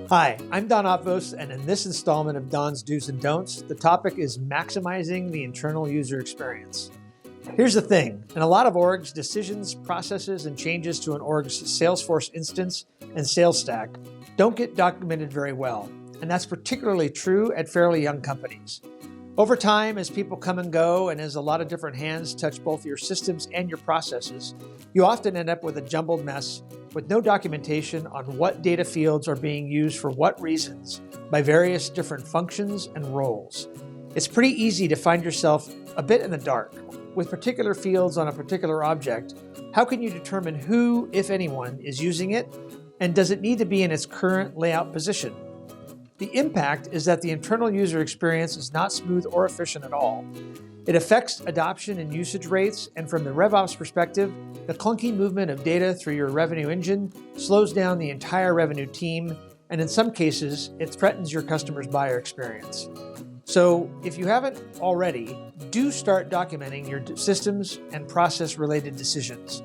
Hi, I'm Don Otvos, and in this installment of Don's Do's and Don'ts, the topic is maximizing the internal user experience. Here's the thing, in a lot of orgs, decisions, processes, and changes to an org's Salesforce instance and sales stack don't get documented very well, and that's particularly true at fairly young companies. Over time, as people come and go, and as a lot of different hands touch both your systems and your processes, you often end up with a jumbled mess with no documentation on what data fields are being used for what reasons by various different functions and roles. It's pretty easy to find yourself a bit in the dark. With particular fields on a particular object, how can you determine who, if anyone, is using it, and does it need to be in its current layout position? The impact is that the internal user experience is not smooth or efficient at all. It affects adoption and usage rates, and from the RevOps perspective, the clunky movement of data through your revenue engine slows down the entire revenue team, and in some cases, it threatens your customer's buyer experience. So if you haven't already, do start documenting your systems and process-related decisions.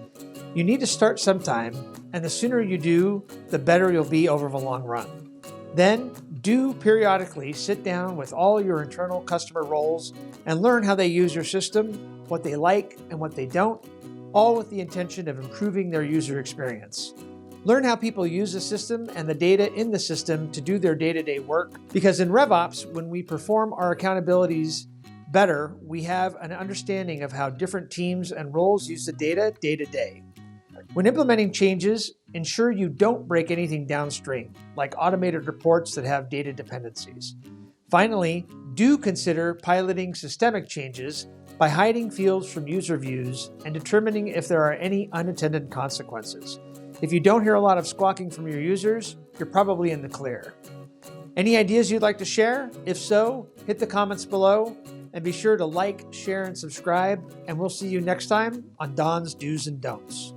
You need to start sometime, and the sooner you do, the better you'll be over the long run. Then, do periodically sit down with all your internal customer roles and learn how they use your system, what they like and what they don't, all with the intention of improving their user experience. Learn how people use the system and the data in the system to do their day-to-day work, because in RevOps, when we perform our accountabilities better, we have an understanding of how different teams and roles use the data day to day. When implementing changes, ensure you don't break anything downstream, like automated reports that have data dependencies. Finally, do consider piloting systemic changes by hiding fields from user views and determining if there are any unintended consequences. If you don't hear a lot of squawking from your users, you're probably in the clear. Any ideas you'd like to share? If so, hit the comments below and be sure to like, share, and subscribe, and we'll see you next time on Don's Do's and Don'ts.